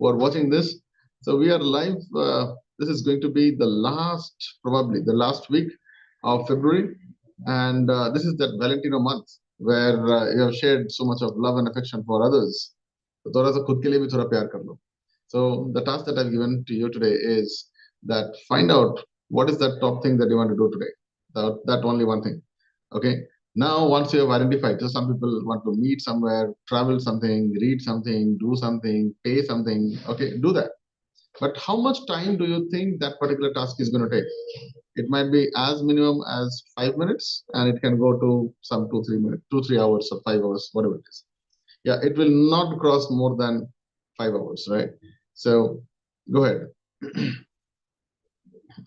who are watching this. So we are live. This is going to be the last, probably the last week of February. And this is that Valentino month where you have shared so much of love and affection for others. So थोड़ा सा खुद के लिए भी थोड़ा प्यार कर लो. So the task that I've given to you today is that find out what is that top thing that you want to do today. That only one thing. Okay. Now, once you have identified, so some people want to meet somewhere, travel something, read something, do something, pay something. Okay, do that. But how much time do you think that particular task is going to take? It might be as minimum as 5 minutes, and it can go to some 2-3 minutes, 2-3 hours or 5 hours, whatever it is. Yeah, it will not cross more than 5 hours, right? So go ahead.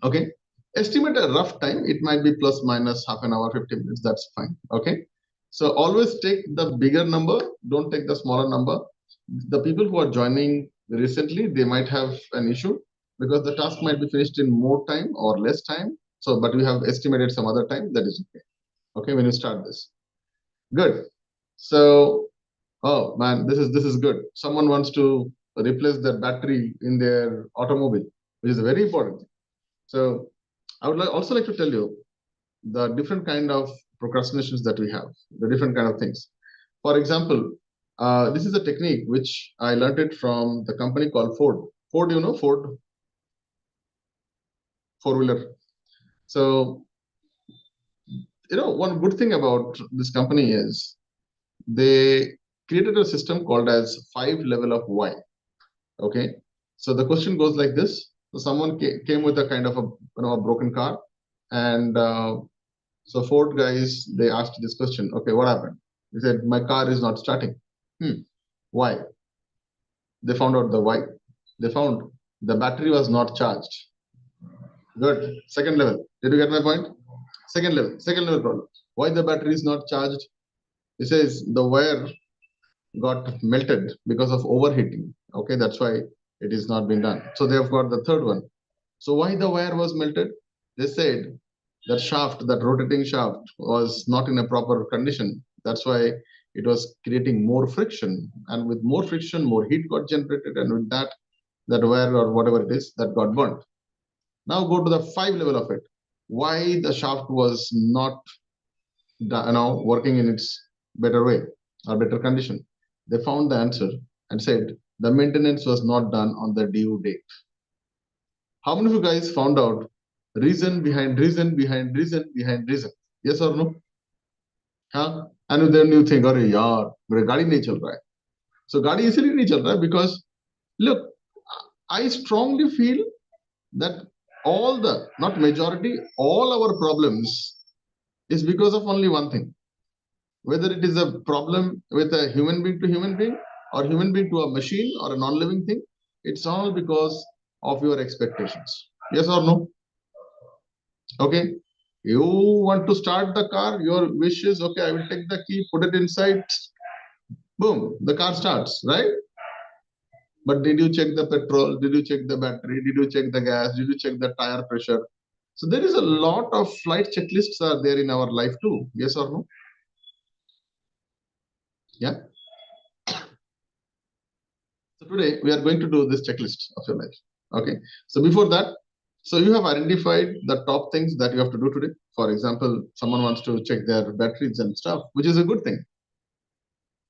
Okay. Estimate a rough time. It might be plus minus half an hour, 50 minutes. That's fine. Okay. So always take the bigger number. Don't take the smaller number. The people who are joining recently, they might have an issue because the task might be finished in more time or less time. So, but we have estimated some other time. That is okay. Okay. When you start this, good. So, oh man, this is good. Someone wants to replace the battery in their automobile, which is a very important thing. So I would also like to tell you the different kind of procrastinations that we have, the different kind of things. For example, this is a technique which I learned it from the company called Ford. Ford, you know, Ford, four-wheeler. So, you know, one good thing about this company is they created a system called as 5 level of why. Okay. So the question goes like this. So someone came with a kind of a broken car, and so Ford guys, they asked this question. Okay, what happened? He said, my car is not starting. Why? They found out the why. They found the battery was not charged. Good. Second level. Did you get my point? Second level problem. Why the battery is not charged? He says the wire got melted because of overheating. Okay, that's why it is not been done. So they have got the third one. So why the wire was melted? They said that shaft, that rotating shaft, was not in a proper condition. That's why it was creating more friction. And with more friction, more heat got generated. And with that, that wire or whatever it is, that got burnt. Now go to the 5 level of it. Why the shaft was not working in its better way or better condition? They found the answer and said the maintenance was not done on the due date. How many of you guys found out reason behind reason behind reason behind reason? Yes or no? Huh? And then you think, अरे यार मेरा गाड़ी नहीं चल रहा है. So गाड़ी इसलिए नहीं चल रहा है because look, I strongly feel that all the, not majority, all our problems is because of only one thing. Whether it is a problem with a human being to human being or human being to a machine or a non-living thing, it's all because of your expectations. Yes or no? Okay. You want to start the car, your wish is, okay, I will take the key, put it inside, boom, the car starts, right? But did you check the petrol? Did you check the battery? Did you check the gas? Did you check the tire pressure? So there is a lot of flight checklists are there in our life too. Yes or no? Yeah. So today we are going to do this checklist of your life. Okay. So before that, so you have identified the top things that you have to do today. For example, someone wants to check their batteries and stuff, which is a good thing.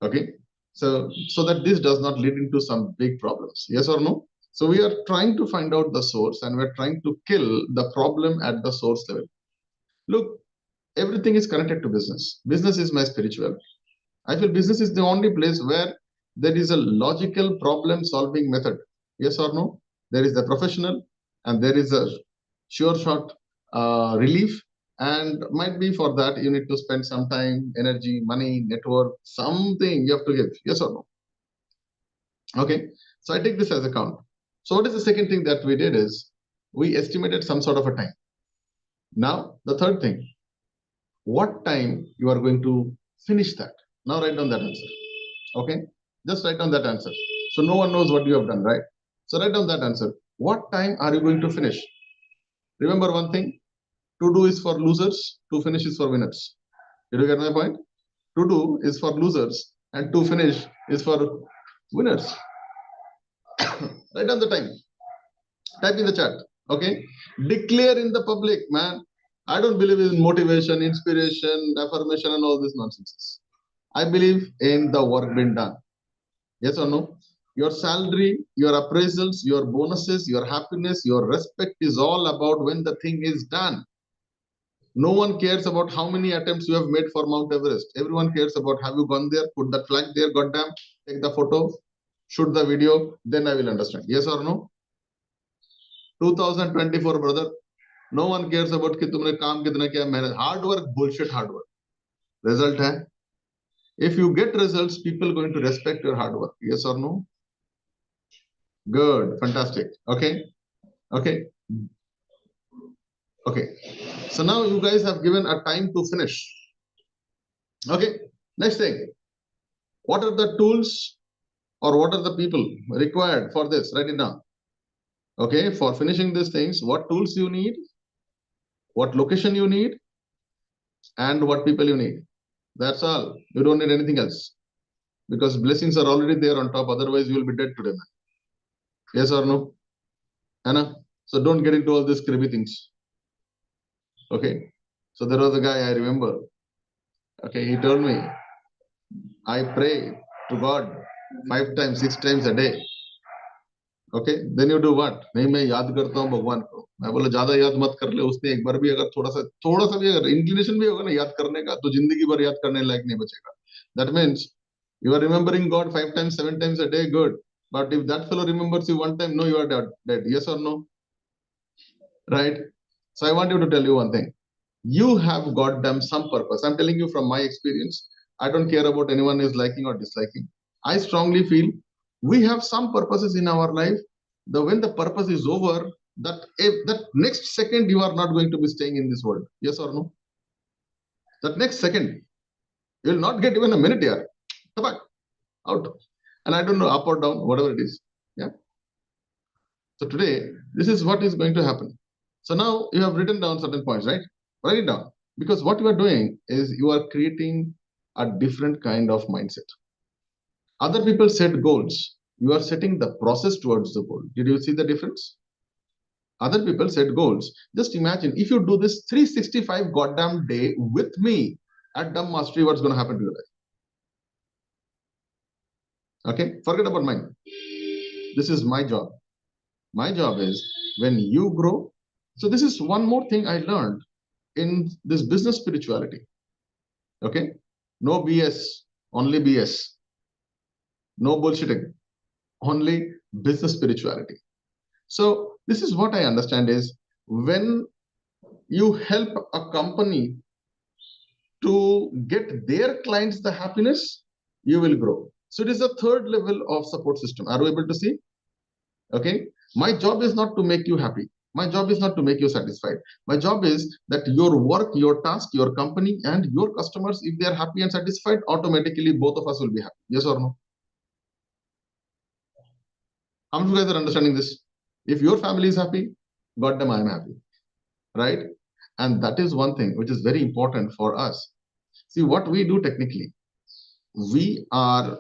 Okay. So that this does not lead into some big problems. Yes or no? So we are trying to find out the source and we're trying to kill the problem at the source level. Look, everything is connected to business. Business is my spiritual. I feel business is the only place where there is a logical problem solving method. Yes or no? There is the professional and there is a sure shot relief. And might be for that you need to spend some time, energy, money, network, something you have to give. Yes or no? Okay. So I take this as a count. So what is the second thing that we did is we estimated some sort of a time. Now the third thing, what time you are going to finish that. Now write down that answer. Okay. Just write down that answer. So no one knows what you have done, right? So write down that answer. What time are you going to finish? Remember one thing, to do is for losers, to finish is for winners. Did you get my point? To do is for losers and to finish is for winners. Write down the time. Type in the chat. Okay. Declare in the public, man. I don't believe in motivation, inspiration, affirmation, and all these nonsense. I believe in the work being done. Yes or no? Your salary, your appraisals, your bonuses, your happiness, your respect is all about when the thing is done. No one cares about how many attempts you have made for Mount Everest. Everyone cares about have you gone there, put that flag there, goddamn, take the photo, shoot the video, then I will understand. Yes or no? 2024, brother. No one cares about कि तुमने काम कितना किया मेहनत. Hard work, bullshit hard work. Result है. If you get results, people are going to respect your hard work. Yes or no? Good, fantastic. Okay, okay, okay. So now you guys have given a time to finish. Okay, next thing. What are the tools or what are the people required for this? Write it down. Okay, for finishing these things, what tools you need, what location you need, and what people you need. That's all. You don't need anything else because blessings are already there on top. Otherwise, you will be dead today, man. Yes or no? Anna? So don't get into all these creepy things. Okay. So there was a guy I remember. Okay, he told me, I pray to God 5 times, 6 times a day. Okay, then you do what? नहीं मैं याद करता हूँ भगवान को. मैं बोला ज्यादा याद मत कर ले. उसने एक बार भी अगर थोड़ा सा भी अगर इंक्लिनेशन भी होगा ना याद करने का तो जिंदगी भर याद करने लायक नहीं बचेगा. That means you are remembering God 5 times, 7 times a day, good. But if that fellow remembers you one time, no, you are dead. Yes or no? Right? So I want you to tell you one thing. You have got them some purpose. I'm telling you from my experience. I don't care about anyone is liking or disliking. I strongly feel we have some purposes in our life. When the purpose is over, that next second you are not going to be staying in this world. Yes or no? That next second, you will not get even a minute here. Come out. And I don't know, up or down, whatever it is. Yeah. So today, this is what is going to happen. So now you have written down certain points, right? Write it down. Because what you are doing is you are creating a different kind of mindset. Other people set goals. You are setting the process towards the goal. Did you see the difference? Other people set goals. Just imagine if you do this 365 goddamn day with me at Dumb Mastery, what's going to happen to your life? Okay, forget about mine. This is my job. My job is when you grow. So this is one more thing I learned in this business spirituality. Okay, no BS, only BS. No bullshitting, only business spirituality. So this is what I understand is when you help a company to get their clients the happiness, you will grow. So it is a third level of support system. Are you able to see? Okay, my job is not to make you happy. My job is not to make you satisfied. My job is that your work, your task, your company, and your customers, if they are happy and satisfied, automatically both of us will be happy. Yes or no? How many of you guys are understanding this? If your family is happy, goddamn, I am happy, right? And that is one thing which is very important for us. See, what we do technically, we are,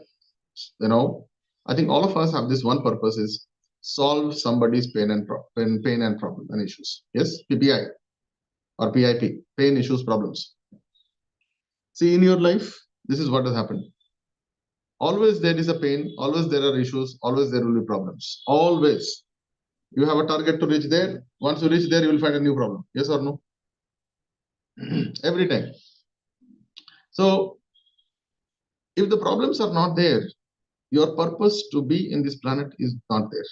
I think all of us have this one purpose is solve somebody's pain and problem and issues. Yes, PPI or PIP, pain, issues, problems. See, in your life, this is what has happened. Always there is a pain, always there are issues, always there will be problems. Always. You have a target to reach there. Once you reach there, you will find a new problem. Yes or no? Every time. So, if the problems are not there, your purpose to be in this planet is not there.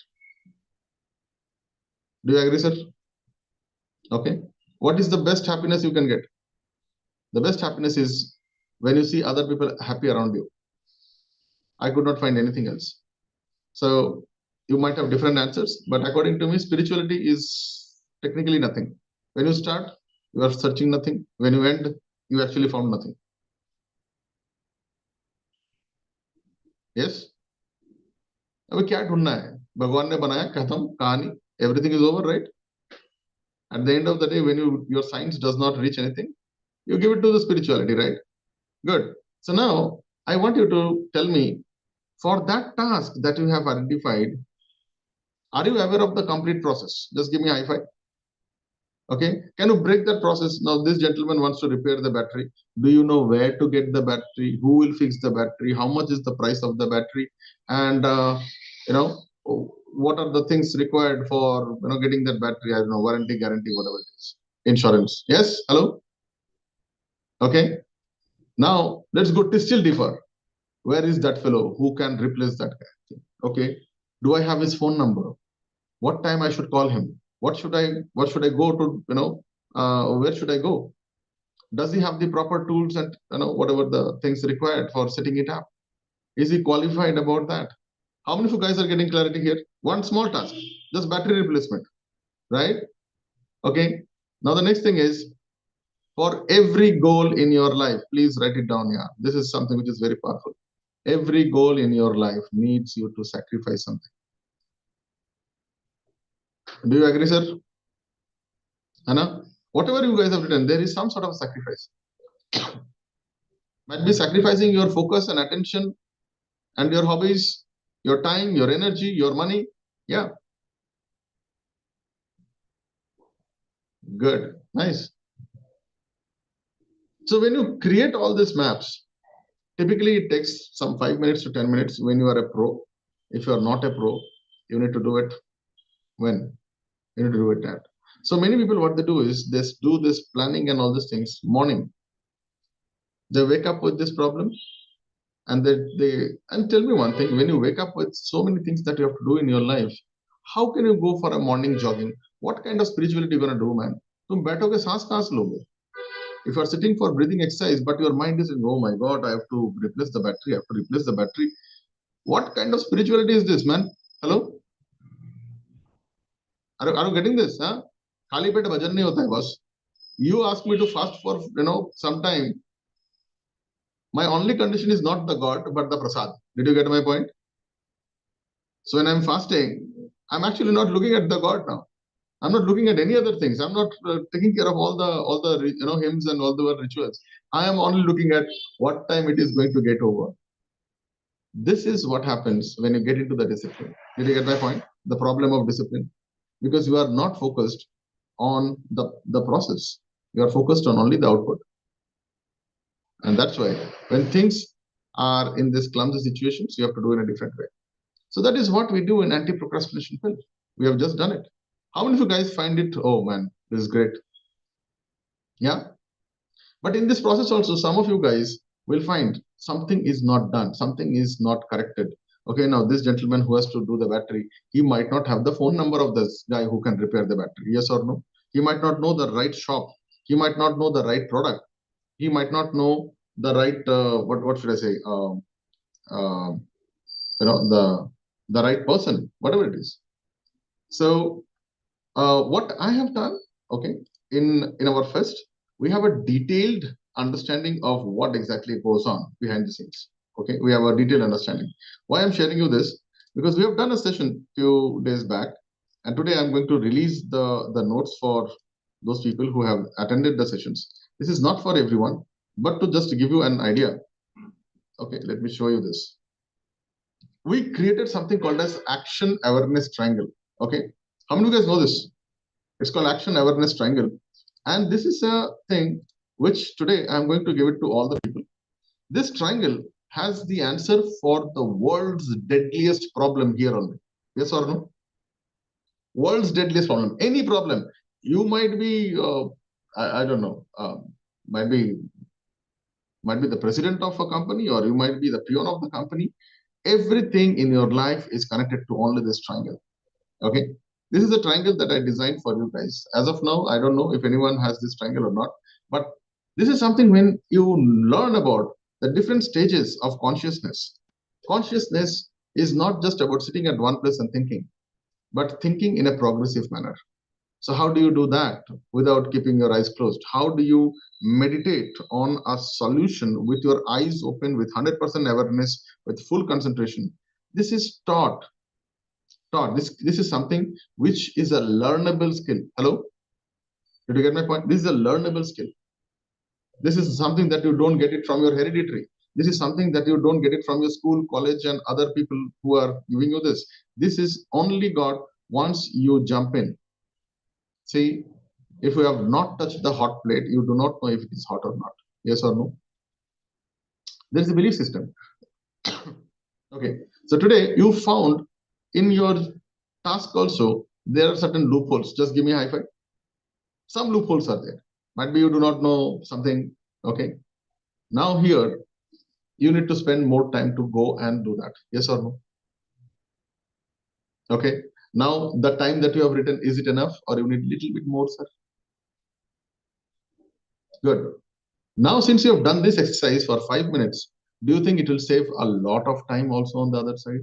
Do you agree, sir? Okay. What is the best happiness you can get? The best happiness is when you see other people happy around you. I could not find anything else. So you might have different answers, but according to me, spirituality is technically nothing. When you start, you are searching nothing. When you end, you actually found nothing. Yes? अभी क्या ढूंढना है? भगवान ने बनाया, खत्म, कहानी. Everything is over, right? At the end of the day, when your science does not reach anything, you give it to the spirituality, right? Good. So now I want you to tell me, for that task that you have identified, Are you aware of the complete process? Just give me a high five. Okay, can you break that process? Now, this gentleman wants to repair the battery. Do you know where to get the battery? Who will fix the battery? How much is the price of the battery? And you know, what are the things required for getting that battery? I don't know, warranty, guarantee, whatever it is, insurance. Yes, hello. Okay, now let's go to still deeper. Where is that fellow who can replace that guy? Okay, do I have his phone number? What time I should call him? What should I go to? Where should I go? Does he have the proper tools and whatever the things required for setting it up? Is he qualified about that? How many of you guys are getting clarity here? One small task, just battery replacement, right? Okay. Now the next thing is, for every goal in your life, please write it down here. This is something which is very powerful. Every goal in your life needs you to sacrifice something. Do you agree, sir? Anna? Whatever you guys have written, there is some sort of sacrifice. Might be sacrificing your focus and attention and your hobbies, your time, your energy, your money. Yeah. Good. Nice. So when you create all these maps, typically it takes some 5 minutes to 10 minutes when you are a pro. If you are not a pro, you need to do it when? You need to do it at. So many people, what they do is they do this planning and all these things morning. They wake up with this problem, and and tell me one thing, when you wake up with so many things that you have to do in your life, how can you go for a morning jogging? What kind of spirituality you gonna do, man? तुम बैठोगे सांस कहाँ से लोगे? If you are sitting for breathing exercise, but your mind is saying, oh my god, I have to replace the battery, I have to replace the battery. What kind of spirituality is this, man? Hello, are you getting this? Huh? खाली पेट भजन नहीं होता है बस. You ask me to fast for some time. My only condition is not the god but the prasad. Did you get my point? So when I'm fasting, I'm actually not looking at the god now. I'm not looking at any other things. I'm not taking care of all the hymns and all the rituals. I am only looking at what time it is going to get over. This is what happens when you get into the discipline. Did you get my point? The problem of discipline, because you are not focused on the process. You are focused on only the output, and that's why when things are in this clumsy situations, you have to do in a different way. So that is what we do in anti-procrastination film. We have just done it. How many of you guys find it? Oh man, this is great. Yeah. But in this process also, some of you guys will find something is not done, something is not corrected. Okay, now this gentleman who has to do the battery, he might not have the phone number of this guy who can repair the battery. Yes or no? He might not know the right shop. He might not know the right product. He might not know the right what should I say? Uh, the right person, whatever it is. So what I have done, okay, in our fest, we have a detailed understanding of what exactly goes on behind the scenes. Okay, we have a detailed understanding. Why I'm sharing you this? Because we have done a session few days back, and today I'm going to release the notes for those people who have attended the sessions. This is not for everyone, but to just give you an idea. Okay, let me show you this. We created something called as action awareness triangle. Okay, how many of you guys know this? It's called action awareness triangle. And this is a thing which today I'm going to give it to all the people. This triangle has the answer for the world's deadliest problem here only. Yes or no? World's deadliest problem. Any problem. You might be, I don't know, might be the president of a company, or you might be the peon of the company. Everything in your life is connected to only this triangle. Okay. This is a triangle that I designed for you guys. As of now, I don't know if anyone has this triangle or not, but this is something when you learn about the different stages of consciousness. Consciousness is not just about sitting at one place and thinking, but thinking in a progressive manner. So how do you do that without keeping your eyes closed? How do you meditate on a solution with your eyes open, with 100% awareness, with full concentration? This is taught. This is something which is a learnable skill. Hello? Did you get my point? This is a learnable skill. This is something that you don't get it from your hereditary. This is something that you don't get it from your school, college, and other people who are giving you this. This is only got once you jump in, see, if you have not touched the hot plate, you do not know if it is hot or not. Yes or no? There is a belief system. Okay, so today you found in your task also there are certain loopholes. Just give me a high five. Some loopholes are there. Might be you do not know something. Okay, now here you need to spend more time to go and do that. Yes or no? Okay, now the time that you have written, is it enough or you need a little bit more, sir? Good. Now, since you have done this exercise for 5 minutes, do you think it will save a lot of time also on the other side?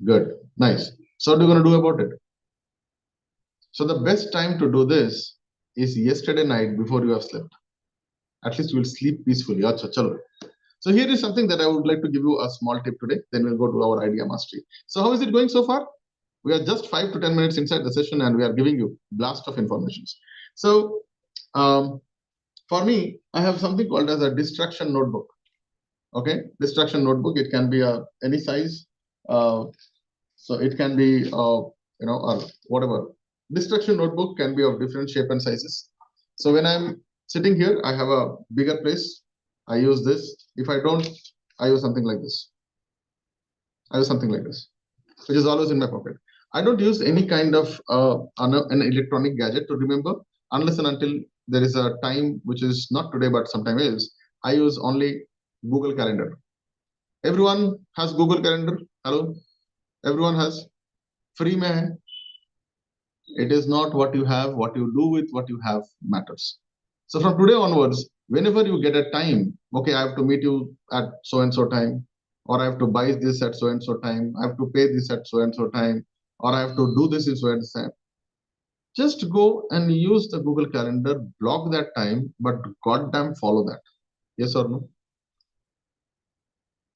Good. Nice. So what are you going to do about it? So the best time to do this is yesterday night before you have slept. At least you will sleep peacefully. Acha, chalo. So here is something that I would like to give you a small tip today. Then we'll go to our idea mastery. So how is it going so far? We are just 5 to 10 minutes inside the session and we are giving you blast of informations. So for me, I have something called as a distraction notebook. Okay, distraction notebook. It can be any size. So it can be or whatever. Distraction notebook can be of different shape and sizes. So when I'm sitting here, I have a bigger place. I use this. If I don't, I use something like this. I use something like this, which is always in my pocket. I don't use any kind of an electronic gadget to remember unless and until there is a time which is not today but sometime else. I use only Google Calendar. Everyone has Google Calendar. Hello, everyone has. Free mein hai. It is not what you have, what you do with what you have matters. So from today onwards, whenever you get a time, okay, I have to meet you at so and so time, or I have to buy this at so and so time, I have to pay this at so and so time, or I have to do this in so and so time. Just go and use the Google Calendar, block that time, but goddamn follow that. Yes or no?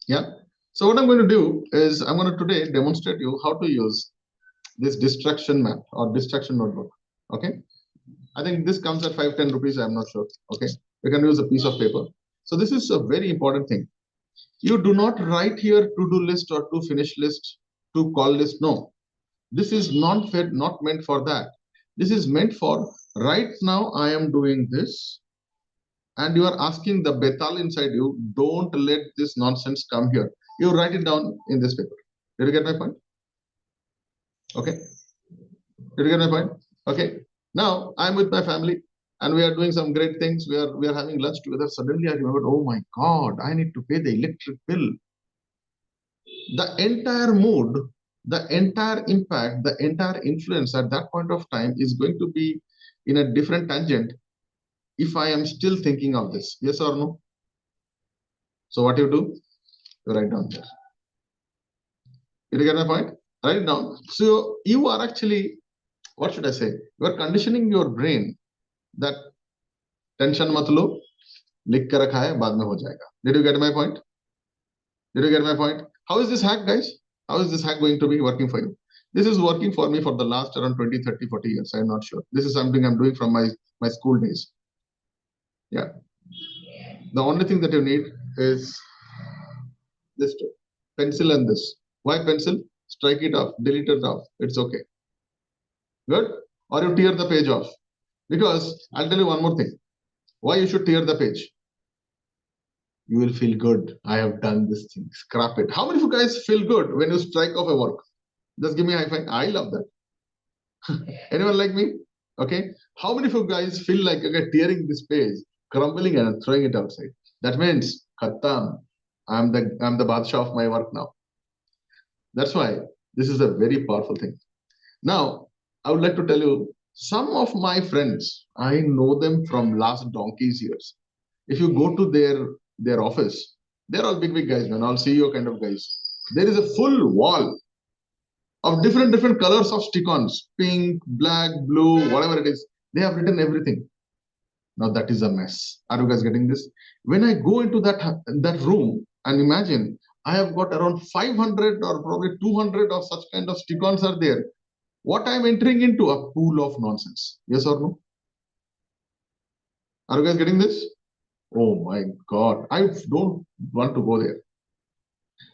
Yeah. So what I'm going to do is I'm going to today demonstrate you how to use this distraction map or distraction notebook. Okay. I think this comes at 5-10 rupees. I'm not sure. Okay. You can use a piece of paper. So this is a very important thing. You do not write here to-do list or to finish list, to call list. No, this is not meant for that. This is meant for right now I am doing this and you are asking the Betal inside you, don't let this nonsense come here. You write it down in this paper. Did you get my point? Okay. Did you get my point? Okay. Now I'm with my family and we are doing some great things. We are having lunch together. Suddenly I remembered, oh my God, I need to pay the electric bill. The entire mood, the entire impact, the entire influence at that point of time is going to be in a different tangent if I am still thinking of this. Yes or no? So what you do? You write down there. Did you get my point? Write it down. So you are actually, what should I say? You are conditioning your brain that tension mat lo, लिख के रखा है बाद में हो जाएगा. Did you get my point? Did you get my point? How is this hack, guys? How is this hack going to be working for you? This is working for me for the last around 20, 30, 40 years. I'm not sure. This is something I'm doing from my school days. Yeah. The only thing that you need is this two, pencil and this. Why pencil? Strike it off, delete it off. It's okay. Good? Or you tear the page off. Because I'll tell you one more thing. Why you should tear the page? You will feel good. I have done this thing. Scrap it. How many of you guys feel good when you strike off a work? Just give me a high five. I love that. Anyone like me? Okay. How many of you guys feel like okay, tearing this page, crumbling and throwing it outside? That means khatam. I'm the Badshah of my work now. That's why this is a very powerful thing. Now, I would like to tell you some of my friends, I know them from last donkey's years. If you go to their office, they're all big guys, man, all CEO kind of guys. There is a full wall of different colors of stick-ons, pink, black, blue, whatever it is. They have written everything. Now that is a mess. Are you guys getting this? When I go into that room and imagine I have got around 500 or probably 200 of such kind of stick-ons are there. What I'm entering into a pool of nonsense. Yes or no? Are you guys getting this? Oh my God. I don't want to go there.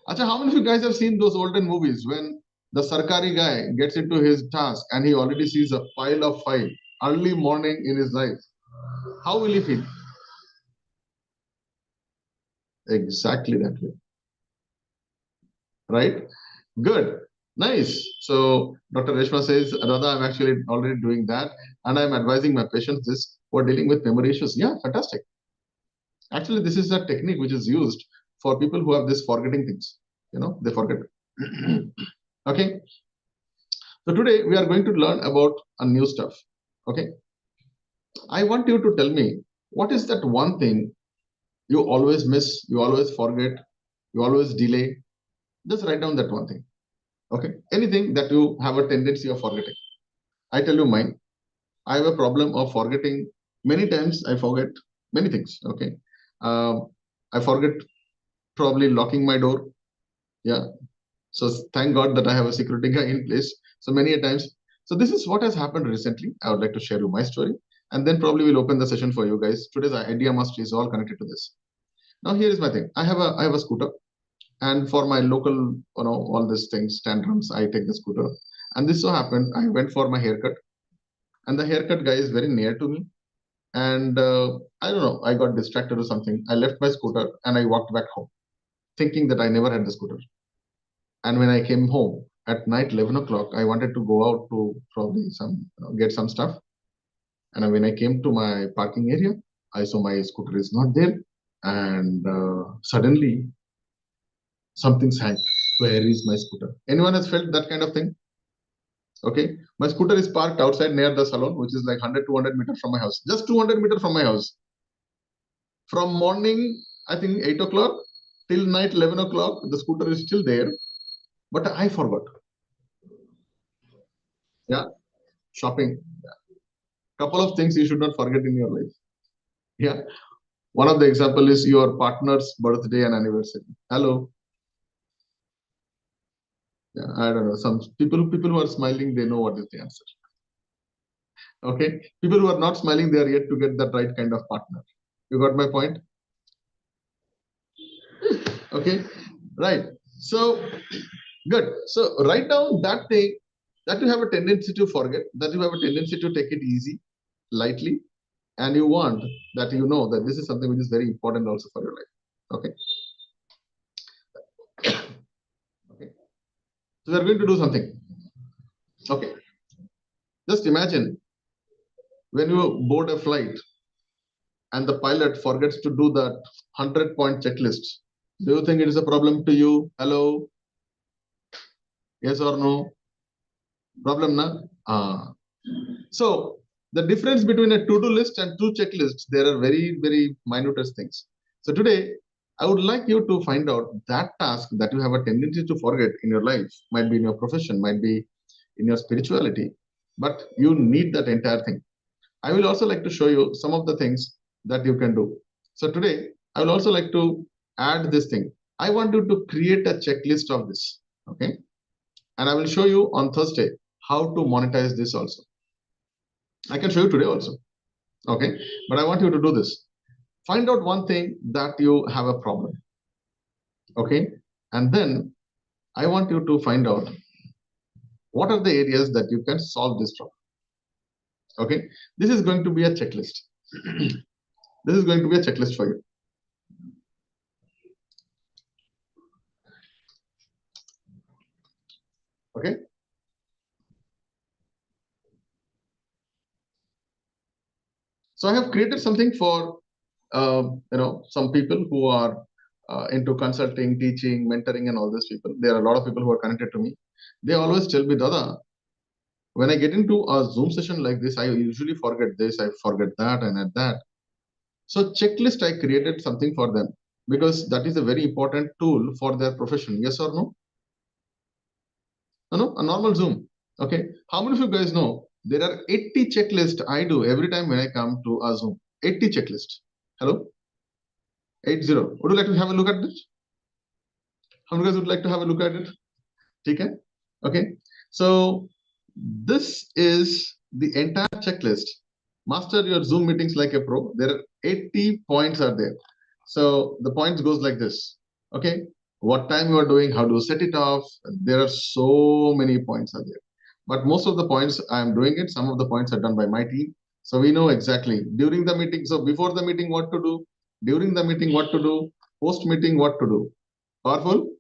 Acha, how many of you guys have seen those olden movies when The Sarkari guy gets into his task and he already sees a pile of file early morning in his life. How will he feel? Exactly that way. Right? Good. Nice. So Dr. Reshma says, Radha, I'm actually already doing that. And I'm advising my patients this for dealing with memory issues. Yeah, fantastic. Actually, this is a technique which is used for people who have this forgetting things. They forget. Okay. So today we are going to learn about a new stuff. Okay. I want you to tell me what is that one thing you always miss, you always forget, you always delay. Just write down that one thing. Okay. Anything that you have a tendency of forgetting. I tell you mine. I have a problem of forgetting. Many times I forget many things. Okay. I forget probably locking my door. Yeah. So thank God that I have a security guy in place. So many a times. So this is what has happened recently. I would like to share you my story, and then probably we'll open the session for you guys. Today's idea must is all connected to this. Now here is my thing. I have a scooter, and for my local, all these things, tantrums, I take the scooter. And this so happened, I went for my haircut, and the haircut guy is very near to me. And I don't know, I got distracted or something. I left my scooter and I walked back home, thinking that I never had the scooter. And when I came home at night, 11 o'clock, I wanted to go out to probably get some stuff. And when I came to my parking area, I saw my scooter is not there. And suddenly something's hanged. Where is my scooter? Anyone has felt that kind of thing? Okay. My scooter is parked outside near the salon, which is like 100, 200 meters from my house. Just 200 meters from my house. From morning, I think 8 o'clock till night 11 o'clock, the scooter is still there. But I forgot. Yeah. Shopping. Couple of things you should not forget in your life. Yeah. One of the example is your partner's birthday and anniversary. Hello. Yeah, I don't know. Some people who are smiling, they know what is the answer. Okay. People who are not smiling, they are yet to get that right kind of partner. You got my point? Okay. Right. So good. So write down that thing that you have a tendency to forget, that you have a tendency to take it easy, lightly, and you want that you know that this is something which is very important also for your life. Okay. Okay. So we are going to do something. Okay. Just imagine when you board a flight and the pilot forgets to do that 100-point checklist. Do you think it is a problem to you? Hello? Yes or no? Problem, na? So the difference between a to-do list and two checklists, there are very, very minute things. So today, I would like you to find out that task that you have a tendency to forget in your life, might be in your profession, might be in your spirituality, but you need that entire thing. I will also like to show you some of the things that you can do. So today, I will also like to add this thing. I want you to create a checklist of this. Okay. And I will show you on Thursday how to monetize this also. I can show you today also. Okay. But I want you to do this. Find out one thing that you have a problem. Okay. And then I want you to find out what are the areas that you can solve this problem. Okay. This is going to be a checklist. This is going to be a checklist for you. Okay. So I have created something for some people who are into consulting, teaching, mentoring, and all these people. There are a lot of people who are connected to me. They always tell me, Dada, when I get into a Zoom session like this, I usually forget this, I forget that, and at that. So checklist, I created something for them because that is a very important tool for their profession. Yes or no? No, a normal Zoom. Okay. How many of you guys know there are 80 checklists I do every time when I come to a Zoom? 80 checklists. Hello? 80. Would you like to have a look at this? How many guys would like to have a look at it? Okay. Okay. So this is the entire checklist. Master your Zoom meetings like a pro. There are 80 points are there. So the points goes like this. Okay. what time you are doing, how to set it off. There are so many points are there. But most of the points I am doing it. Some of the points are done by my team. So we know exactly during the meeting. So before the meeting, what to do, during the meeting, what to do, post meeting, what to do. Powerful?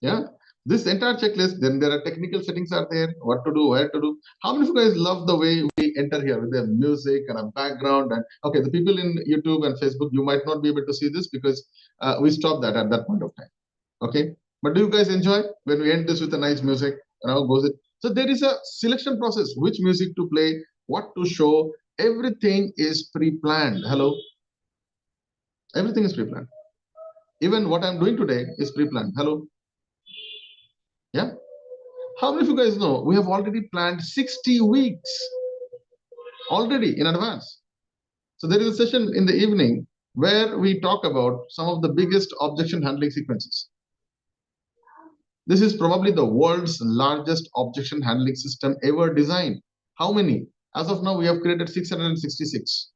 Yeah. This entire checklist, then there are technical settings are there, what to do, where to do. How many of you guys love the way we enter here with the music and a background? And okay, the people in YouTube and Facebook, you might not be able to see this because we stopped that at that point of time. Okay. But do you guys enjoy when we end this with a nice music? Goes it? So there is a selection process, which music to play, what to show. Everything is pre-planned. Hello. Everything is pre-planned. Even what I'm doing today is pre-planned. Hello. Yeah. How many of you guys know we have already planned 60 weeks already in advance? So there is a session in the evening where we talk about some of the biggest objection handling sequences. This is probably the world's largest objection handling system ever designed. How many? As of now, we have created 666.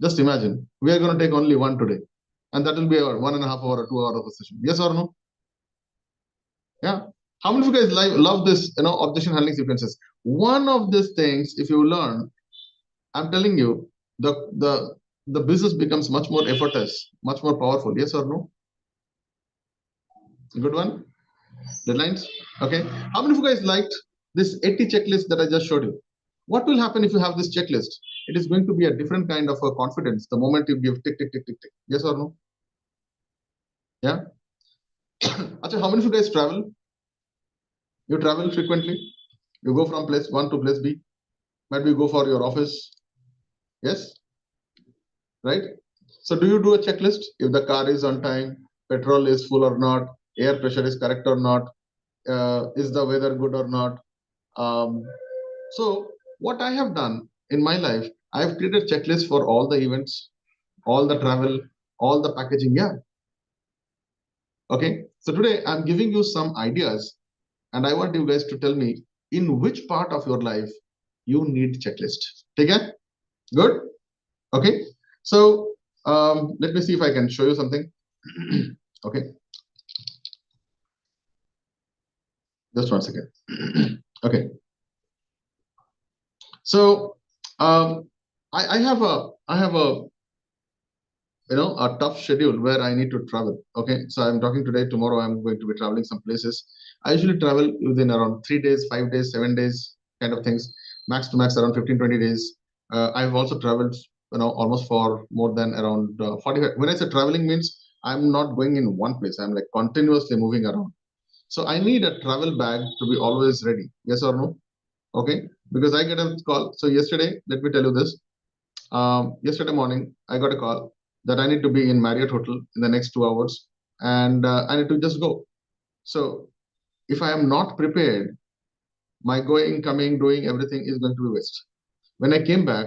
Just imagine, we are going to take only one today. And that will be our 1.5 hour or 2 hour of a session. Yes or no? Yeah. How many of you guys love this, objection handling sequences? One of these things, if you learn, I'm telling you, the business becomes much more effortless, much more powerful. Yes or no? Good one. Deadlines. Okay. How many of you guys liked this 80 checklist that I just showed you? What will happen if you have this checklist? It is going to be a different kind of a confidence the moment you give tick, tick, tick, tick, tick. Yes or no? Yeah. Achha, how many of you guys travel? You travel frequently? You go from place one to place B? Might be go for your office? Yes? Right? So do you do a checklist? If the car is on time, petrol is full or not, air pressure is correct or not, is the weather good or not? So what I have done in my life, I have created checklists for all the events, all the travel, all the packaging. Yeah. Okay. So today I'm giving you some ideas and I want you guys to tell me in which part of your life you need checklist. Okay? Good. Okay. So let me see if I can show you something. Okay. Just 1 second. Okay. So I have a a tough schedule where I need to travel. Okay, so I'm talking today. Tomorrow I'm going to be traveling some places. I usually travel within around 3 days, 5 days, 7 days, kind of things. Max to max around 15, 20 days. I've also traveled, almost for more than around 45. When I say traveling means I'm not going in one place. I'm like continuously moving around. So I need a travel bag to be always ready. Yes or no? Okay, because I get a call. So yesterday, let me tell you this. Yesterday morning, I got a call that I need to be in Marriott Hotel in the next 2 hours, and I need to just go. So if I am not prepared, my going, coming, doing everything is going to be waste. When I came back,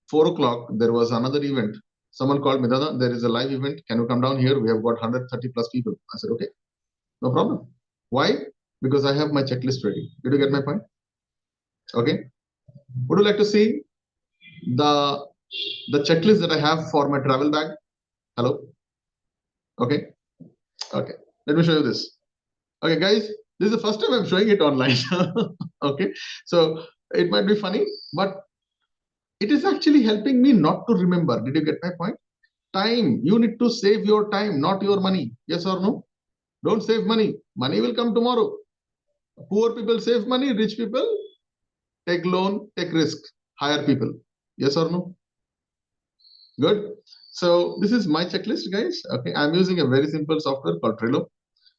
4 o'clock, there was another event. Someone called me, Dada, there is a live event. Can you come down here? We have got 130 plus people. I said, okay, no problem. Why? Because I have my checklist ready. Did you get my point? Okay. Would you like to see the the checklist that I have for my travel bag? Hello. Okay. Okay. Let me show you this. Okay, guys, this is the first time I'm showing it online. Okay. So it might be funny, but it is actually helping me not to remember. Did you get my point? Time. You need to save your time, not your money. Yes or no? Don't save money. Money will come tomorrow. Poor people save money. Rich people take loan, take risk, hire people. Yes or no? Good. So this is my checklist, guys. Okay. I'm using a very simple software called Trello.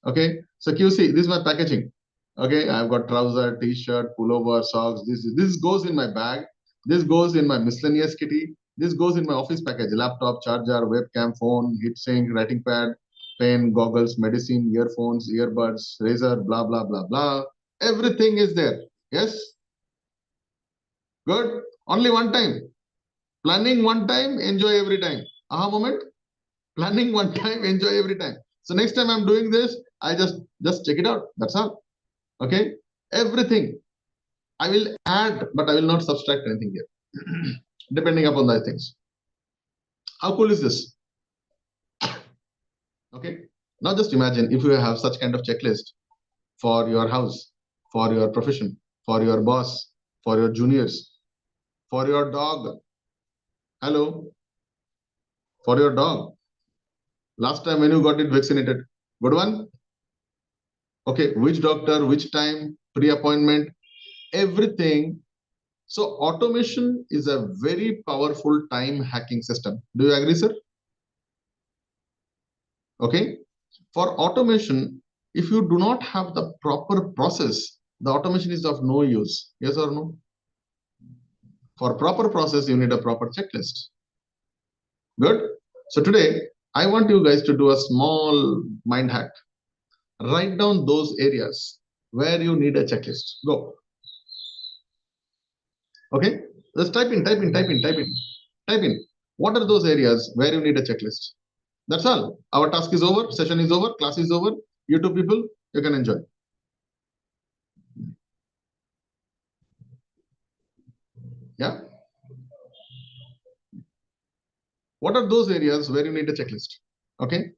Okay, so QC, this is my packaging. Okay, I've got trouser, t-shirt, pullover, socks. This goes in my bag. This goes in my miscellaneous kitty. This goes in my office package: laptop, charger, webcam, phone, heat sink, writing pad, pen, goggles, medicine, earphones, earbuds, razor, blah blah blah blah. Everything is there. Yes, good. Only one time. Planning one time, enjoy every time. Aha moment. Planning one time, enjoy every time. So next time I'm doing this, I just check it out. That's all. Okay. Everything I will add, but I will not subtract anything here, depending upon the things. How cool is this? Okay. Now just imagine if you have such kind of checklist for your house, for your profession, for your boss, for your juniors, for your dog. Hello, for your dog. Last time when you got it vaccinated, good one. Okay, which doctor, which time, pre-appointment, everything. So automation is a very powerful time hacking system. Do you agree, sir? Okay. For automation, if you do not have the proper process, the automation is of no use. Yes or no? For proper process, you need a proper checklist. Good. So today, I want you guys to do a small mind hack. Write down those areas where you need a checklist. Go. Okay. Let's type in, type in, type in, type in, type in. What are those areas where you need a checklist? That's all. Our task is over, session is over, class is over. You two people, you can enjoy. Yeah. What are those areas where you need a checklist? Okay.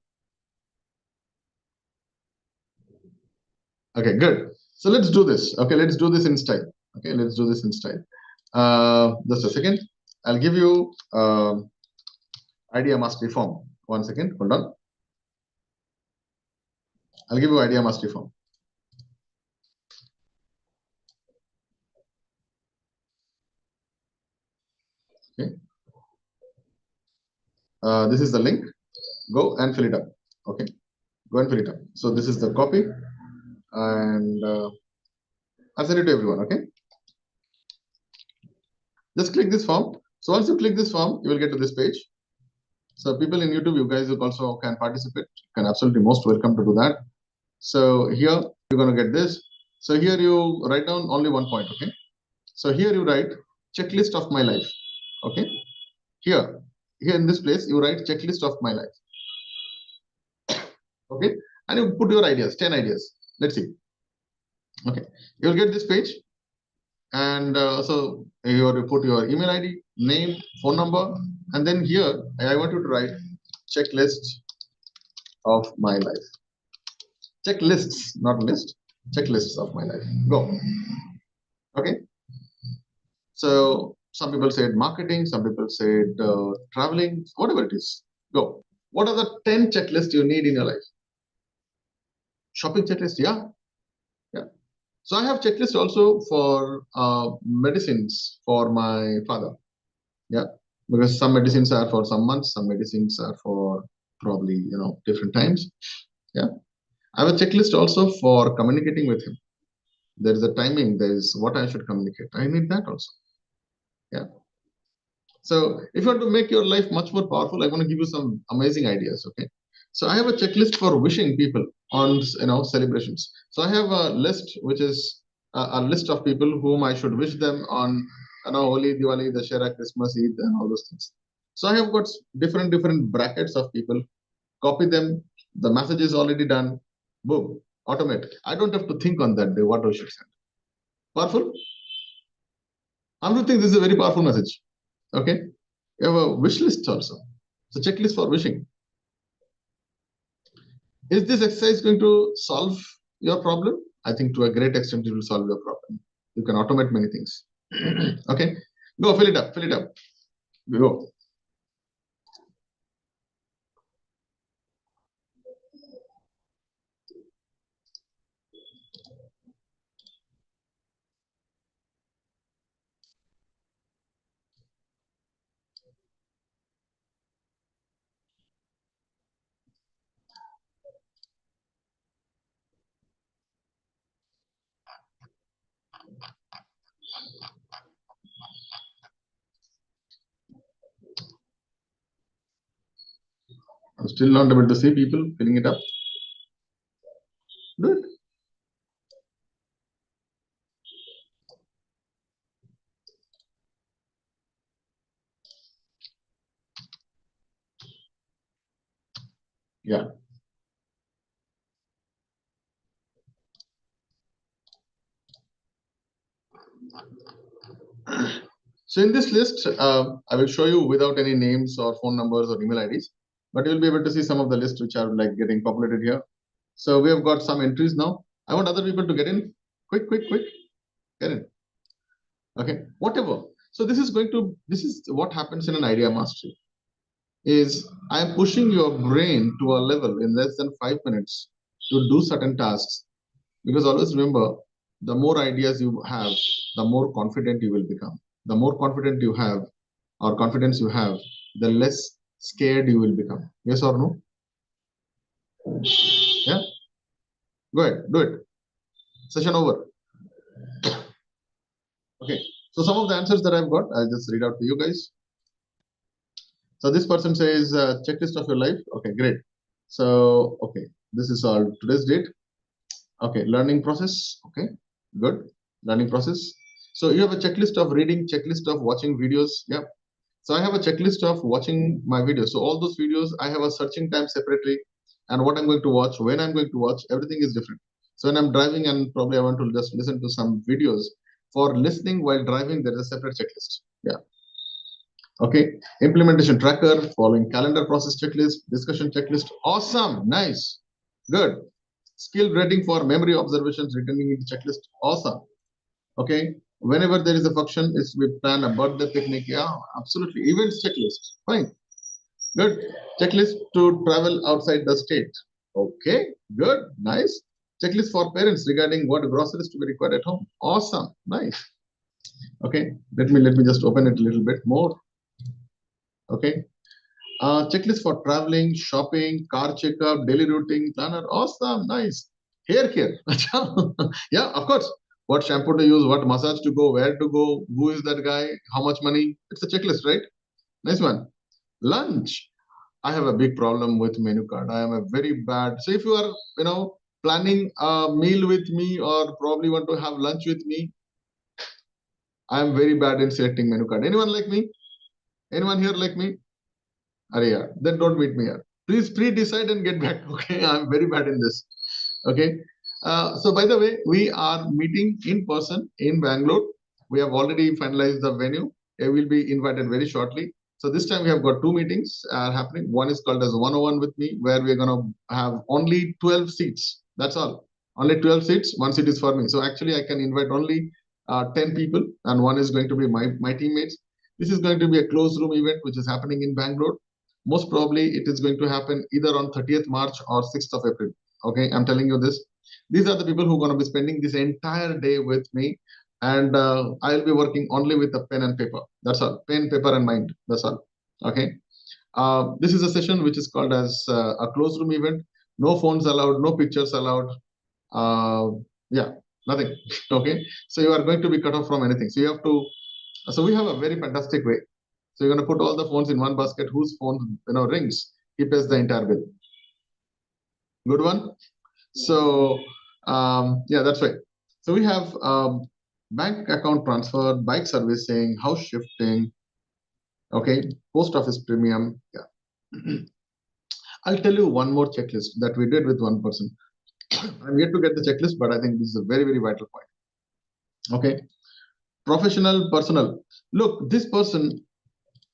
Okay, good. So let's do this. Okay, let's do this in style. Okay, let's do this in style. Just a second. I'll give you idea mastery form. 1 second. Hold on. I'll give you idea mastery form. Okay. This is the link. Go and fill it up. Okay. Go and fill it up. So this is the copy, and I'll send it to everyone. Okay. Just click this form. So once you click this form, you will get to this page. So people in YouTube, you guys also can participate. You can absolutely most welcome to do that. So here you're going to get this. So here you write down only one point. Okay. So here you write checklist of my life. Okay. Here in this place, you write checklist of my life. Okay. And you put your ideas, 10 ideas. Let's see. Okay. You'll get this page. And so you put your email ID, name, phone number, and then here I want you to write checklist of my life. Checklists, not list. Checklists of my life. Go. Okay. So some people said marketing, some people said traveling, whatever it is. Go. What are the 10 checklists you need in your life? Shopping checklist, yeah. Yeah. So I have checklist also for medicines for my father. Yeah. Because some medicines are for some months, some medicines are for probably, different times. Yeah. I have a checklist also for communicating with him. There is a timing, there is what I should communicate. I need that also. Yeah. So if you want to make your life much more powerful, I want to give you some amazing ideas. Okay. So I have a checklist for wishing people on celebrations. So I have a list which is a list of people whom I should wish them on Holi, Diwali, Dashera, Christmas, Eid, and all those things. So I have got different brackets of people. Copy them. The message is already done. Boom, automatic. I don't have to think on that day what I should send. Powerful. I don't think this is a very powerful message. Okay. You have a wish list also. So checklist for wishing. Is this exercise going to solve your problem? I think to a great extent it will solve your problem. You can automate many things. Okay. Go fill it up. Fill it up. Go. I'm still not able to see people filling it up. Do it. Yeah. So in this list, I will show you without any names or phone numbers or email IDs. but you'll be able to see some of the lists which are like getting populated here. So we have got some entries now. I want other people to get in. Quick, quick, quick. Get in. Okay, whatever. So this is what happens in an idea mastery. Is I am pushing your brain to a level in less than 5 minutes to do certain tasks. Because always remember, the more ideas you have, the more confident you will become. The more confident you have or confidence you have, the less scared you will become. Yes or no? Yeah? Go ahead, do it. Session over. Okay. So some of the answers that I've got, I'll just read out to you guys. So this person says checklist of your life. Okay, great. So, okay, this is all today's date. Okay, learning process. Okay, good. Learning process. So you have a checklist of reading, checklist of watching videos. Yeah. So I have a checklist of watching my videos. So all those videos, I have a searching time separately, and what I'm going to watch, when I'm going to watch, everything is different. So when I'm driving and probably I want to just listen to some videos, for listening while driving, there is a separate checklist. Yeah. Okay. Implementation tracker, following calendar process checklist, discussion checklist. Awesome. Nice. Good. Skill rating for memory observations, returning in the checklist. Awesome. Okay. Whenever there is a function, is we plan a birthday picnic. Yeah, absolutely. Events checklist. Fine. Good. Checklist to travel outside the state. Okay. Good. Nice. Checklist for parents regarding what groceries to be required at home. Awesome. Nice. Okay. Let me just open it a little bit more. Okay. Checklist for traveling, shopping, car checkup, daily routine, planner. Awesome, nice. Hair care. Yeah, of course. What shampoo to use, what massage to go, where to go, who is that guy, how much money. It's a checklist, right? Nice one. Lunch. I have a big problem with menu card. I am a very bad. So if you are, planning a meal with me or probably want to have lunch with me, I am very bad in selecting menu card. Anyone like me? Anyone here like me? Arya, then don't meet me here. Please pre-decide and get back. Okay, I'm very bad in this. Okay. So by the way, we are meeting in person in Bangalore. We have already finalized the venue. I will be invited very shortly. So this time we have got two meetings happening. One is called as 101 with me, where we're going to have only 12 seats. That's all. Only 12 seats. One seat is for me. So actually, I can invite only 10 people, and one is going to be my teammates. This is going to be a closed room event, which is happening in Bangalore. Most probably, it is going to happen either on 30th March or 6th of April. Okay, I'm telling you this. These are the people who are going to be spending this entire day with me, and I'll be working only with a pen and paper. That's all. Pen, paper, and mind. That's all. Okay. This is a session which is called as a closed room event. No phones allowed. No pictures allowed. Yeah, nothing. Okay. So you are going to be cut off from anything. So you have to. So we have a very fantastic way. So you're going to put all the phones in one basket. Whose phone rings? He pays the entire bill. Good one. So yeah, that's right. So we have bank account transfer, bike servicing, house shifting, okay, post office premium. Yeah. I'll tell you one more checklist that we did with one person. I'm yet to get the checklist, but I think this is a very, very vital point. Okay. Professional, personal. Look, this person,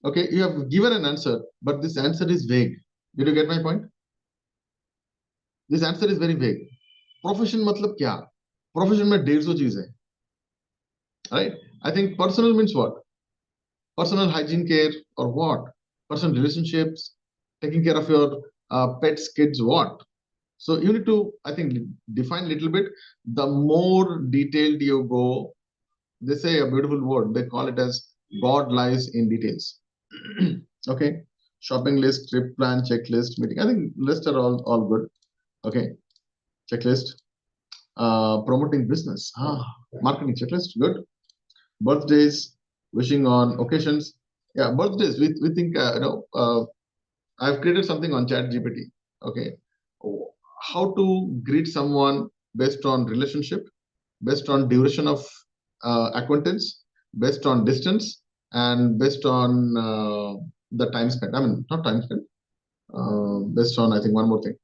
okay, you have given an answer, but this answer is vague. Did you get my point? This answer is very vague. Profession मतलब क्या? Profession में 150 चीज है. Right? I think personal means what? Personal hygiene care or what? Personal relationships, taking care of your pets, kids, what? So you need to, I think, define a little bit. The more detailed you go, they say a beautiful word. They call it as God lies in details. Okay. Shopping list, trip plan, checklist, meeting. I think lists are all good. Okay. Checklist. Promoting business. Marketing checklist. Good. Birthdays, wishing on occasions. Yeah, birthdays. We think I've created something on Chat GPT. Okay, how to greet someone based on relationship, based on duration of acquaintance, based on distance, and based on the time spent. I mean, not time spent. Based on I think one more thing.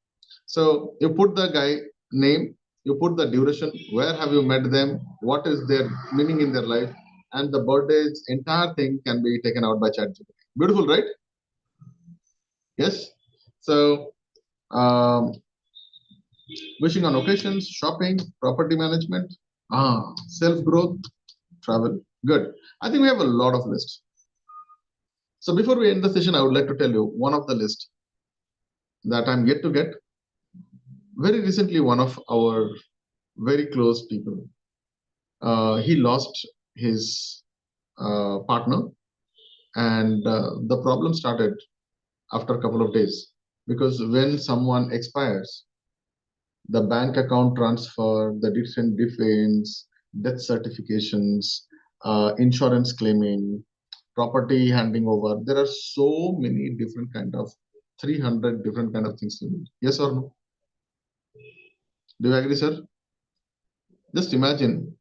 So you put the guy name, you put the duration, where have you met them, what is their meaning in their life, and the birthdays, entire thing can be taken out by ChatGPT. Beautiful, right? Yes. So, um, wishing on occasions, shopping, property management, self growth, travel. Good. I think we have a lot of lists. So before we end the session, I would like to tell you one of the list that I'm yet to get. Very recently, one of our very close people, he lost his partner, and the problem started after a couple of days, because when someone expires, the bank account transfer, the different defense, death certifications, insurance claiming, property handing over. There are so many different kind of 300 different kind of things you need. Yes or no? Do you agree, sir? Just imagine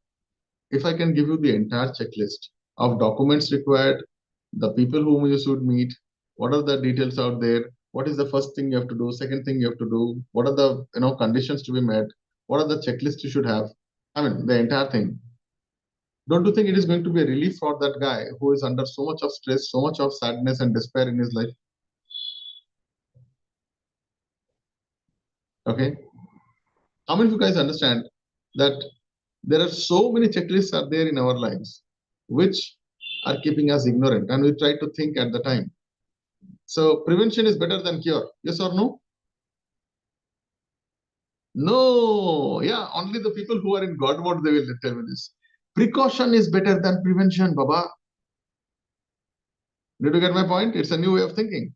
if I can give you the entire checklist of documents required, the people whom you should meet, what are the details out there, what is the first thing you have to do, second thing you have to do, what are the conditions to be met, what are the checklists you should have. I mean, the entire thing. Don't you think it is going to be a relief for that guy who is under so much of stress, so much of sadness and despair in his life? Okay. How many of you guys understand that there are so many checklists are there in our lives which are keeping us ignorant, and we try to think at the time. So prevention is better than cure. Yes or no? No. Yeah, only the people who are in God mode, they will tell me this. Precaution is better than prevention, Baba. Did you get my point? It's a new way of thinking.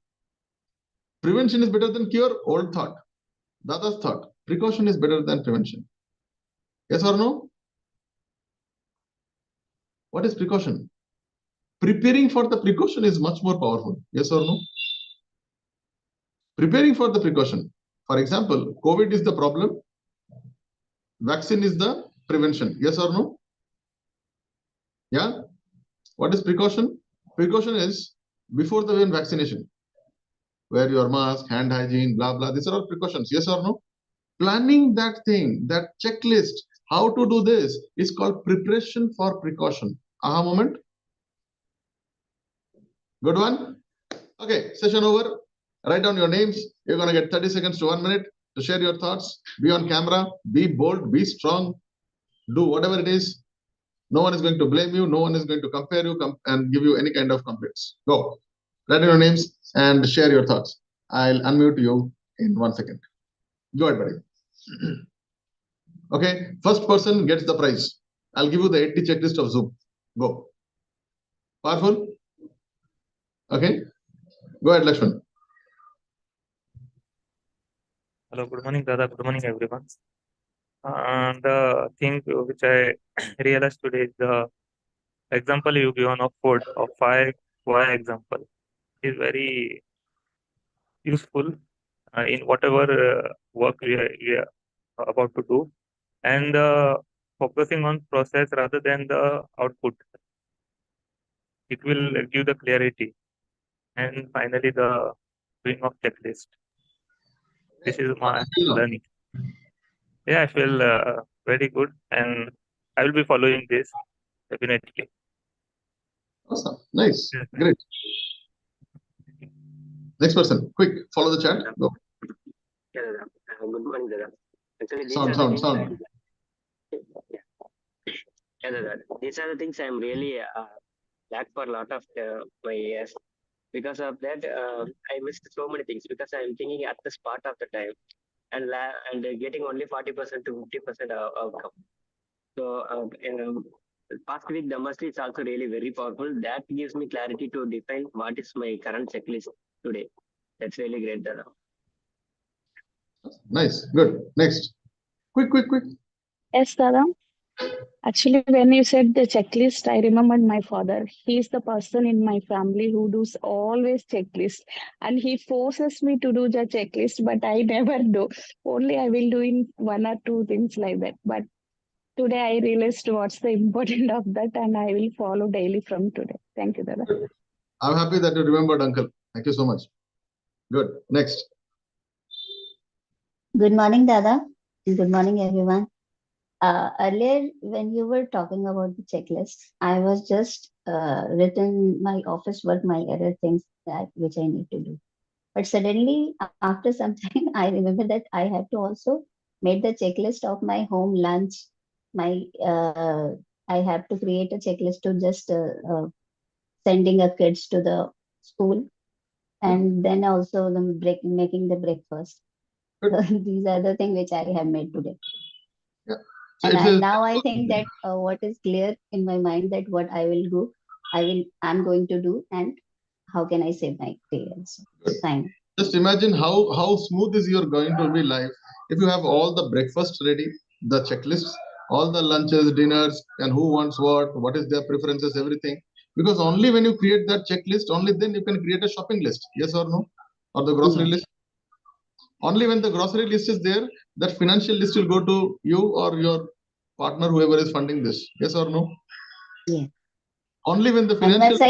Prevention is better than cure, old thought. Dada's thought. Precaution is better than prevention. Yes or no? What is precaution? Preparing for the precaution is much more powerful. Yes or no? Preparing for the precaution. For example, COVID is the problem. Vaccine is the prevention. Yes or no? Yeah. What is precaution? Precaution is before the vaccination. Wear your mask, hand hygiene, blah, blah. These are all precautions. Yes or no? Planning that thing, that checklist, how to do this is called preparation for precaution. Aha moment. Good one. Okay, session over. Write down your names. You're going to get 30 seconds to 1 minute to share your thoughts. Be on camera. Be bold. Be strong. Do whatever it is. No one is going to blame you. No one is going to compare you and give you any kind of complaints. Go. Write down your names and share your thoughts. I'll unmute you in 1 second. Go ahead, buddy. Okay, first person gets the prize. I'll give you the 80 checklist of Zoom. Go. Powerful? Okay. Go ahead, Lakshman. Hello, good morning, Dada. Good morning, everyone. The thing which I realized today is the example you given of food of 5 why example is very useful in whatever work we are about to do, and focusing on process rather than the output. It will give the clarity, and finally the doing of checklist. This is my learning. Yeah, I feel very good, and I will be following this definitely. Awesome. Nice. Yes. Great. Next person. Quick. Follow the chat. Go. Yeah, Dada. Good morning, Dada. Actually, these Sound, are the sound, things sound. yeah, Dada. These are the things I'm really lack for a lot of my years. Because of that, I missed so many things because I'm thinking at the spot of the time and getting only 40% to 50% outcome. So, past week, the must is also really very powerful. That gives me clarity to define what is my current checklist today. That's really great, Dada. Nice. Good. Next. Quick, quick, quick. Yes, Dada. Actually, when you said the checklist, I remembered my father. He's the person in my family who does always checklist, and he forces me to do the checklist, but I never do. Only I will do in 1 or 2 things like that. But today I realized what's the important of that, and I will follow daily from today. Thank you, Dada. I'm happy that you remembered, Uncle. Thank you so much. Good. Next. Good morning, Dada. Good morning, everyone. Earlier, when you were talking about the checklist, I was just written my office work, my other things that which I need to do. But suddenly, after some time, I remember that I have to also make the checklist of my home lunch. My I have to create a checklist to just sending a kids to the school, and then also the making the breakfast. Good. So these are the things which I have made today. Yeah. So And it's a now I think that what is clear in my mind that what I will do, I'm going to do, and how can I save my day also time. just imagine how smooth is your going to be life if you have all the breakfast ready, the checklists, all the lunches, dinners, and who wants what is their preferences, everything. Because only when you create that checklist, only then you can create a shopping list. Yes or no? Or the grocery Yes. list. Only when the grocery list is there, that financial list will go to you or your partner, whoever is funding this. Yes or no? Yes. Only when the And financial. once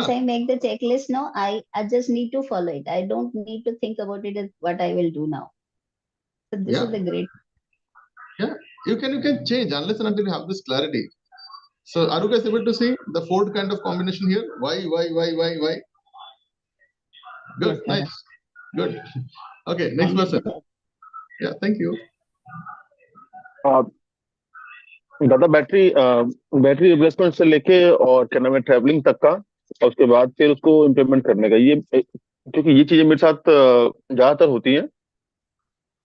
I make the checklist, no, I just need to follow it. I don't need to think about it as what I will do now. So this Yeah, is the great. yeah. You can change unless and until you have this clarity. So are you guys able to see the fourth kind of combination here? Why? Good, Yes, Dada. nice, good. Okay, next Thank person. you. Yeah, thank you. दादा battery replacement से लेके और क्या नाम है travelling तक का, और उसके बाद फिर उसको इम्प्लीमेंट करने का, क्योंकि ये चीजें मेरे साथ ज्यादातर होती हैं।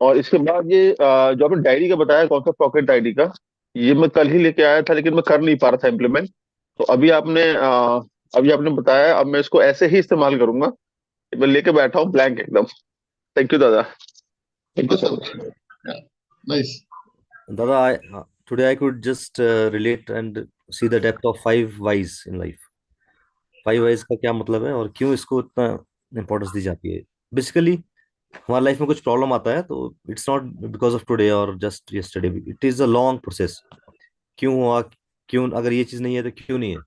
और इसके बाद ये जो आपने डायरी का बताया, कौन सा पॉकेट डायरी का, ये मैं कल ही लेके आया था लेकिन मैं कर नहीं पा रहा था इम्प्लीमेंट। तो अभी आपने बताया, अब मैं इसको ऐसे ही इस्तेमाल करूंगा। मैं लेके बैठा हूँ ब्लैंक एकदम। थैंक यू दादा, thank you so Awesome. Much. Yeah, nice. Dada, today I could just relate and see the depth of 5 whys in life. 5 whys का क्या मतलब है और क्यों इसको इतना इम्पोर्टेंस दी जाती है? बेसिकली हमारी लाइफ में कुछ प्रॉब्लम आता है तो it's not because of today और just yesterday, it is a long process. क्यों हुआ, क्यों, अगर ये चीज़ नहीं है तो क्यों नहीं है,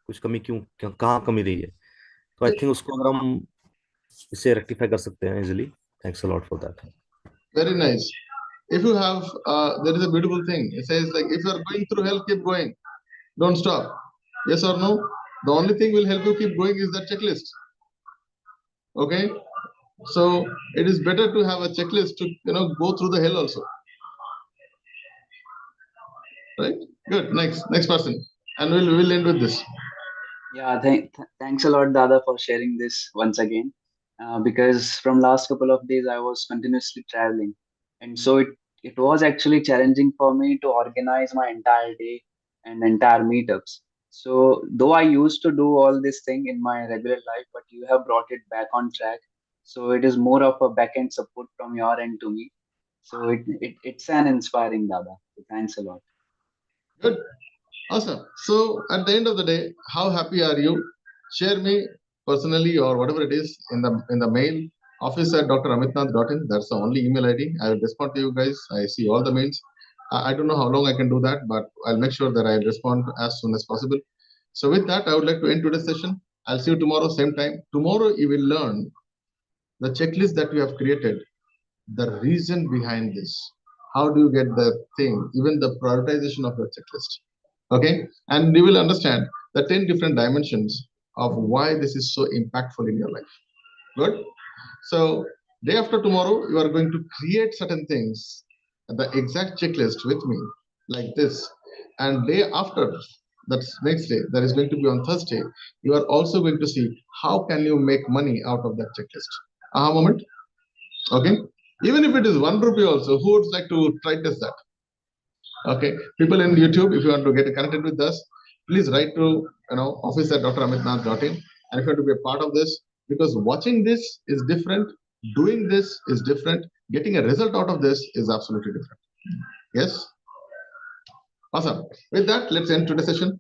कुछ कमी कहाँ कमी रही है। तो आई थिंक उसको अगर हम इससे रेक्टिफाई कर सकते हैं easily. Thanks a lot for that. Very nice. If you have, there is a beautiful thing. It says like, if you are going through hell, keep going. Don't stop. Yes or no? The only thing will help you keep going is that checklist. Okay. So it is better to have a checklist to go through the hell also. Right? Good. Next person, and we'll end with this. Yeah, thanks a lot, Dada, for sharing this once again. Because from last couple of days, I was continuously traveling, and so it was actually challenging for me to organize my entire day and entire meetups. So though I used to do all this thing in my regular life, but you have brought it back on track. So it is more of a back end support from your end to me. So it's an inspiring, Dada. So thanks a lot. Good. Awesome. So at the end of the day, how happy are you? Share me personally or whatever it is in the mail office@dramitnath.in. That's the only email ID. I will respond to you guys. I see all the mails. I don't know how long I can do that, but I'll make sure that I respond as soon as possible. So with that, I would like to end today's session. I'll see you tomorrow, same time. Tomorrow you will learn the checklist that we have created, the reason behind this. How do you get the thing, even the prioritization of your checklist. Okay, and you will understand the 10 different dimensions of why this is so impactful in your life. Good. So day after tomorrow, you are going to create certain things, the exact checklist with me, like this. And day after, that's next day, that is going to be on Thursday, you are also going to see how can you make money out of that checklist. Aha moment. Okay. Even if it is 1 rupee also, who would like to try test that? Okay, people in YouTube, if you want to get connected with us, please write to office@dramitnath.in, and if you want to be a part of this, because watching this is different, doing this is different, getting a result out of this is absolutely different. Yes, awesome. With that, let's end today's session.